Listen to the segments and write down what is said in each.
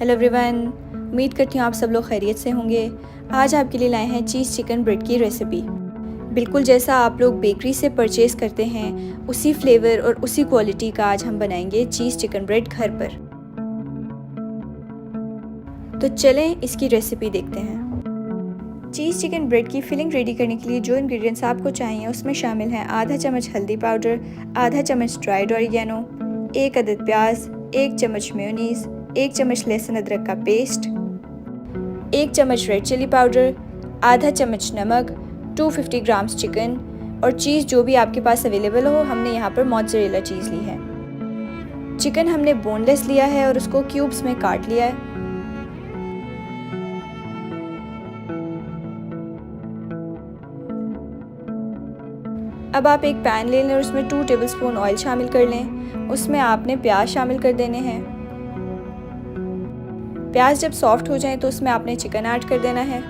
Hello everyone, उम्मीद करती हूँ आप सब लोग खैरियत से होंगे। आज आपके लिए लाए हैं चीज़ चिकन ब्रेड की रेसिपी। बिल्कुल जैसा आप लोग बेकरी से परचेज़ करते हैं उसी फ्लेवर और उसी क्वालिटी का आज हम बनाएंगे चीज़ चिकन ब्रेड घर पर। तो चलें इसकी रेसिपी देखते हैं। चीज़ चिकन ब्रेड की फिलिंग रेडी करने के लिए जो इंग्रेडिएंट्स आपको चाहिए उसमें शामिल हैं आधा चम्मच हल्दी पाउडर, आधा चम्मच ड्राइड ऑरिगेनो, 1 अदद प्याज, 1 चम्मच मेयोनीज़, 1 चम्मच लहसुन अदरक का पेस्ट, 1 चम्मच रेड चिली पाउडर, आधा चम्मच नमक, 250 ग्राम्स चिकन और चीज़ जो भी आपके पास अवेलेबल हो। हमने यहाँ पर मोज़रेला चीज़ ली है। चिकन हमने बोनलेस लिया है और उसको क्यूब्स में काट लिया है। अब आप एक पैन ले लें और उसमें 2 टेबलस्पून ऑयल शामिल कर लें। उसमें आपने प्याज शामिल कर देने हैं। प्याज जब सॉफ्ट हो जाए तो उसमें आपने चिकन ऐड कर देना है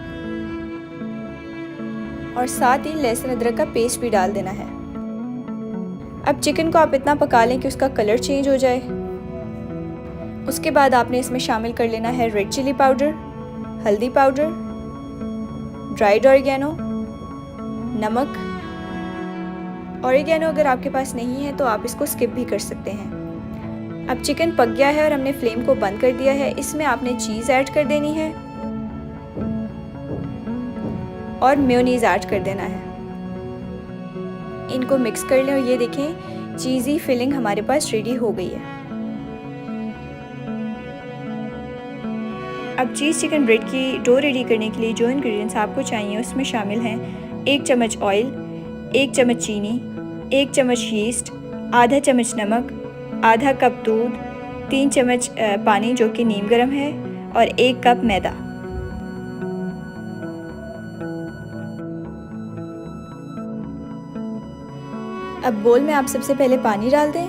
और साथ ही लहसुन अदरक का पेस्ट भी डाल देना है। अब चिकन को आप इतना पका लें कि उसका कलर चेंज हो जाए। उसके बाद आपने इसमें शामिल कर लेना है रेड चिली पाउडर, हल्दी पाउडर, ड्राइड ऑरिगेनो, नमक। ऑरिगेनो अगर आपके पास नहीं है तो आप इसको स्किप भी कर सकते हैं। अब चिकन पक गया है और हमने फ्लेम को बंद कर दिया है। इसमें आपने चीज़ ऐड कर देनी है और मेयोनीज़ ऐड कर देना है। इनको मिक्स कर लें और ये देखें चीज़ी फिलिंग हमारे पास रेडी हो गई है। अब चीज़ चिकन ब्रेड की डो रेडी करने के लिए जो इंग्रेडिएंट्स आपको चाहिए उसमें शामिल हैं 1 चम्मच ऑयल, 1 चम्मच चीनी, 1 चम्मच यीस्ट, आधा चम्मच नमक, आधा कप दूध, 3 चम्मच पानी जो कि नीम गर्म है और 1 कप मैदा। अब बोल में आप सबसे पहले पानी डाल दें,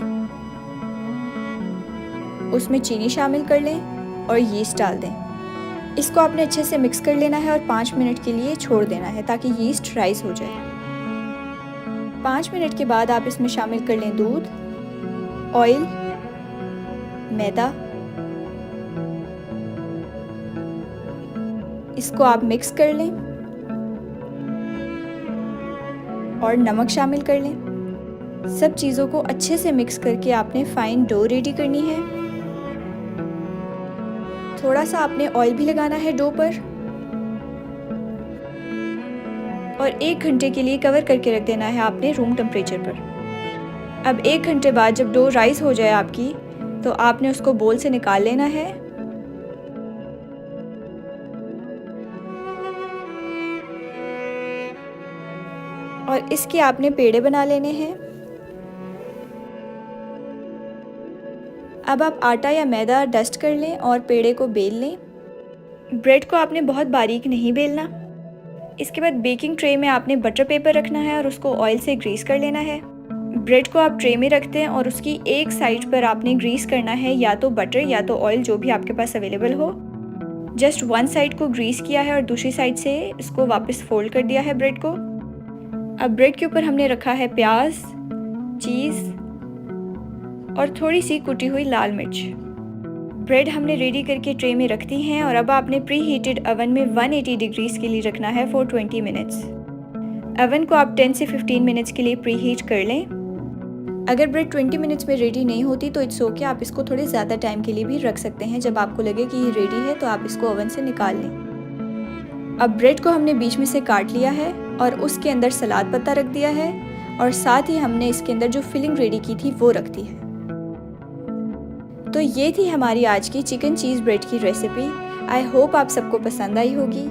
उसमें चीनी शामिल कर लें और यीस्ट डाल दें। इसको आपने अच्छे से मिक्स कर लेना है और 5 मिनट के लिए छोड़ देना है ताकि यीस्ट राइज हो जाए। 5 मिनट के बाद आप इसमें शामिल कर लें दूध, ऑयल, मैदा। इसको आप मिक्स कर लें और नमक शामिल कर लें। सब चीज़ों को अच्छे से मिक्स करके आपने फाइन डो रेडी करनी है। थोड़ा सा आपने ऑयल भी लगाना है डो पर और 1 घंटे के लिए कवर करके रख देना है आपने रूम टेम्परेचर पर। अब 1 घंटे बाद जब डो राइस हो जाए आपकी तो आपने उसको बोल से निकाल लेना है और इसके आपने पेड़े बना लेने हैं। अब आप आटा या मैदा डस्ट कर लें और पेड़े को बेल लें। ब्रेड को आपने बहुत बारीक नहीं बेलना। इसके बाद बेकिंग ट्रे में आपने बटर पेपर रखना है और उसको ऑयल से ग्रीस कर लेना है। ब्रेड को आप ट्रे में रखते हैं और उसकी एक साइड पर आपने ग्रीस करना है या तो बटर या तो ऑयल जो भी आपके पास अवेलेबल हो। जस्ट 1 साइड को ग्रीस किया है और दूसरी साइड से इसको वापस फोल्ड कर दिया है ब्रेड को। अब ब्रेड के ऊपर हमने रखा है प्याज, चीज़ और थोड़ी सी कुटी हुई लाल मिर्च। ब्रेड हमने रेडी करके ट्रे में रख दी हैं और अब आपने प्री हीटेड ओवन में 180 डिग्रीज के लिए रखना है फॉर 20 मिनट्स। ओवन को आप 10 से 15 मिनट्स के लिए प्री हीट कर लें। अगर ब्रेड 20 मिनट्स में रेडी नहीं होती तो इट्स ओके, आप इसको थोड़े ज़्यादा टाइम के लिए भी रख सकते हैं। जब आपको लगे कि ये रेडी है तो आप इसको ओवन से निकाल लें। अब ब्रेड को हमने बीच में से काट लिया है और उसके अंदर सलाद पत्ता रख दिया है और साथ ही हमने इसके अंदर जो फिलिंग रेडी की थी वो रख दी है। तो ये थी हमारी आज की चिकन चीज़ ब्रेड की रेसिपी। आई होप आप सबको पसंद आई होगी।